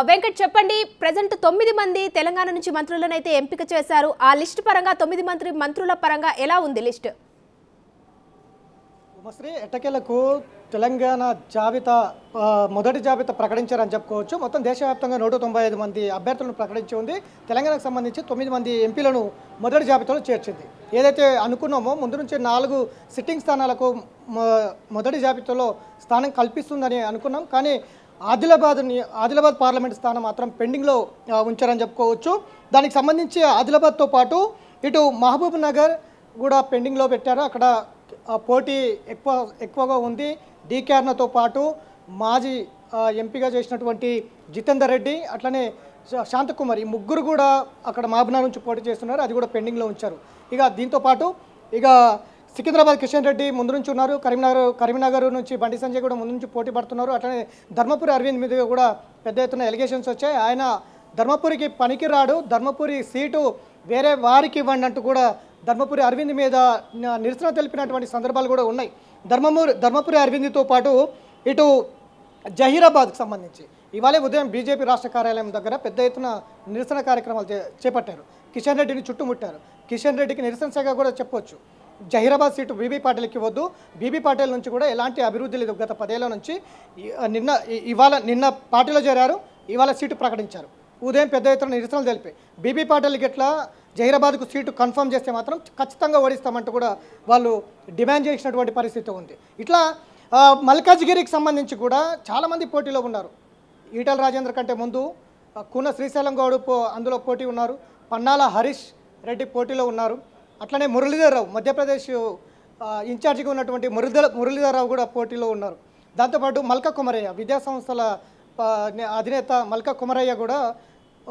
వెంకట్ చెప్పండి, ప్రెజెంట్ 9 మంది తెలంగాణ నుంచి మంత్రులను అయితే ఎంపిక చేశారు. ఆ లిస్ట్ పరంగా 9 మంత్రుల పరంగా ఎలా ఉంది లిస్ట్? ఉమశ్రీ ఎట్టకేలకు తెలంగాణ జాబితా మొదటి జాబితా ప్రకటించారని చెప్పుకోవచ్చు. మొత్తం దేశవ్యాప్తంగా 195 మంది అభ్యర్థులను ప్రకటించి ఉంది. తెలంగాణకు సంబంధించి 9 మంది ఎంపీలను మొదటి జాబితాలో చేర్చింది. ఏదైతే అనుకున్నామో ముందు నుంచి 4 సిట్టింగ్ స్థానాలకు మొదటి జాబితాలో స్థానం కల్పిస్తుందని అనుకున్నాం. కానీ ఆదిలాబాద్ పార్లమెంట్ స్థానం మాత్రం పెండింగ్లో ఉంచారని చెప్పుకోవచ్చు. దానికి సంబంధించి ఆదిలాబాద్తో పాటు ఇటు మహబూబ్ నగర్ కూడా పెండింగ్లో పెట్టారు. అక్కడ పోటీ ఎక్కువగా ఉంది. డీకేఆర్నతో పాటు మాజీ ఎంపీగా చేసినటువంటి జితేందర్ రెడ్డి అట్లనే శాంతకుమార్, ఈ ముగ్గురు కూడా అక్కడ మహబూబ్నగర్ నుంచి పోటీ చేస్తున్నారు. అది కూడా పెండింగ్లో ఉంచారు. ఇక దీంతో పాటు ఇక సికింద్రాబాద్ కిషన్ రెడ్డి ముందు నుంచి ఉన్నారు. కరీంనగర్ నుంచి బండి సంజయ్ కూడా ముందు నుంచి పోటీ పడుతున్నారు. అట్లనే ధర్మపురి అరవింద్ మీద కూడా పెద్ద ఎత్తున ఎలిగేషన్స్ వచ్చాయి. ఆయన ధర్మపురికి పనికి రాడు, ధర్మపురి సీటు వేరే వారికి ఇవ్వండి అంటూ కూడా ధర్మపురి అరవింద్ మీద నిరసన తెలిపినటువంటి సందర్భాలు కూడా ఉన్నాయి. ధర్మపురి అరవింద్తో పాటు ఇటు జహీరాబాద్కు సంబంధించి ఇవాళ ఉదయం బీజేపీ రాష్ట్ర కార్యాలయం దగ్గర పెద్ద ఎత్తున నిరసన కార్యక్రమాలు చేపట్టారు. కిషన్ రెడ్డిని చుట్టుముట్టారు. కిషన్ రెడ్డికి నిరసన శాఖ కూడా చెప్పొచ్చు. జహీరాబాద్ సీటు బీబీ పాటిల్కి ఇవ్వద్దు, బీబీ పాటిల్ నుంచి కూడా ఎలాంటి అభివృద్ధి లేదు గత 10 ఏళ్ల నుంచి. నిన్న పార్టీలో చేరారు, ఇవాళ సీటు ప్రకటించారు. ఉదయం పెద్ద ఎత్తున నిరసనలు తెలిపాయి. బీబీ పాటిల్కి ఎట్లా జహీరాబాద్కు సీటు కన్ఫర్మ్ చేస్తే మాత్రం ఖచ్చితంగా ఓడిస్తామంటూ కూడా వాళ్ళు డిమాండ్ చేసినటువంటి పరిస్థితి ఉంది. ఇట్లా మల్కాజ్గిరికి సంబంధించి కూడా చాలామంది పోటీలో ఉన్నారు. ఈటల రాజేందర్ కంటే ముందు కూన శ్రీశైలం గౌడ్ అందులో పోటీ ఉన్నారు. పన్నాల హరీష్ రెడ్డి పోటీలో ఉన్నారు. అట్లనే మురళీధర్ రావు, మధ్యప్రదేశ్ ఇన్ఛార్జిగా ఉన్నటువంటి మురళీధర్ రావు కూడా పోటీలో ఉన్నారు. దాంతోపాటు మల్కా కుమరయ్య, విద్యాసంస్థల అధినేత మల్కా కుమరయ్య కూడా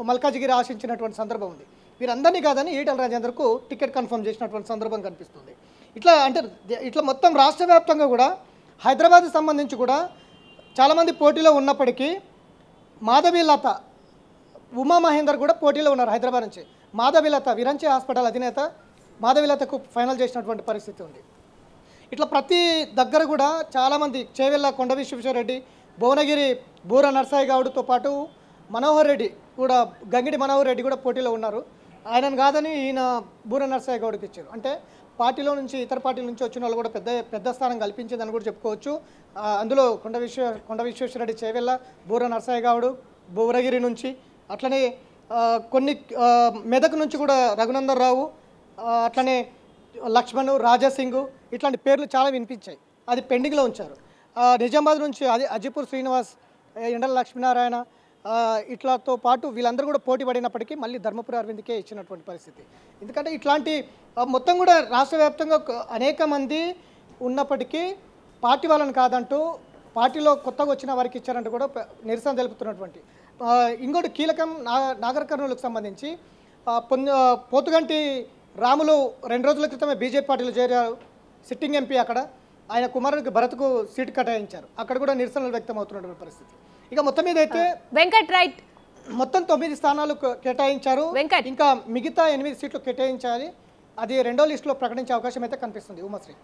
మల్కాజ్గిరి ఆశించినటువంటి సందర్భం ఉంది. వీరందరినీ కాదని ఈటల రాజేందర్కు టికెట్ కన్ఫర్మ్ చేసినటువంటి సందర్భం కనిపిస్తుంది. ఇట్లా మొత్తం రాష్ట్ర వ్యాప్తంగా కూడా హైదరాబాద్కి సంబంధించి కూడా చాలామంది పోటీలో ఉన్నప్పటికీ మాధవీలత, ఉమామహేందర్ కూడా పోటీలో ఉన్నారు. హైదరాబాద్ నుంచి మాధవీలత, విరంచి హాస్పిటల్ అధినేత మాధవీలతకు ఫైనల్ చేసినటువంటి పరిస్థితి ఉంది. ఇట్లా ప్రతి దగ్గర కూడా చాలామంది చేవెళ్ళ కొండ విశ్వేశ్వరరెడ్డి, భువనగిరి బూర నర్సాయి గౌడ్తో పాటు మనోహర్ రెడ్డి కూడా, గంగిడి మనోహర్ రెడ్డి కూడా పోటీలో ఉన్నారు. ఆయనను కాదని ఈయన బూర నర్సాయి గౌడ్కి ఇచ్చారు. అంటే పార్టీలో నుంచి ఇతర పార్టీల నుంచి వచ్చిన వాళ్ళు కూడా పెద్ద స్థానం కల్పించిందని కూడా చెప్పుకోవచ్చు. అందులో కొండ విశ్వేశ్వరరెడ్డి చేవెళ్ళ, బూర నర్సాయి గౌడ్ భువనగిరి నుంచి, అట్లనే కొన్ని మెదక్ నుంచి కూడా రఘునందన్ రావు, అట్లనే లక్ష్మణ్, రాజాసింగ్ ఇట్లాంటి పేర్లు చాలా వినిపించాయి. అది పెండింగ్లో ఉంచారు. నిజామాబాద్ నుంచి అజిపూర్ శ్రీనివాస్, ఎండల లక్ష్మీనారాయణ ఇట్లాతో పాటు వీళ్ళందరూ కూడా పోటీ పడినప్పటికీ మళ్ళీ ధర్మపురి అరవింద్కే ఇచ్చినటువంటి పరిస్థితి. ఎందుకంటే ఇట్లాంటి మొత్తం కూడా రాష్ట్ర వ్యాప్తంగా అనేక మంది ఉన్నప్పటికీ పార్టీ వాళ్ళని కాదంటూ పార్టీలో కొత్తగా వచ్చిన వారికి ఇచ్చారంటూ కూడా నిరసన తెలుపుతున్నటువంటి. ఇంకోటి కీలకం, నాగర్ కర్నూలుకు సంబంధించి పోతుగంటి రాములు 2 రోజుల క్రితమే బీజేపీ పార్టీలో చేరారు. సిట్టింగ్ ఎంపీ అక్కడ ఆయన కుమారుడికి భరత్కు సీటు కేటాయించారు. అక్కడ కూడా నిరసనలు వ్యక్తం అవుతున్నటువంటి పరిస్థితి. ఇక మొత్తం మీద అయితే వెంకట్ రైట్ మొత్తం 9 స్థానాలు కేటాయించారు. ఇంకా మిగతా 8 సీట్లు కేటాయించాలి. అది రెండో లిస్టులో ప్రకటించే అవకాశం అయితే కనిపిస్తుంది. ఉమశ్రీ.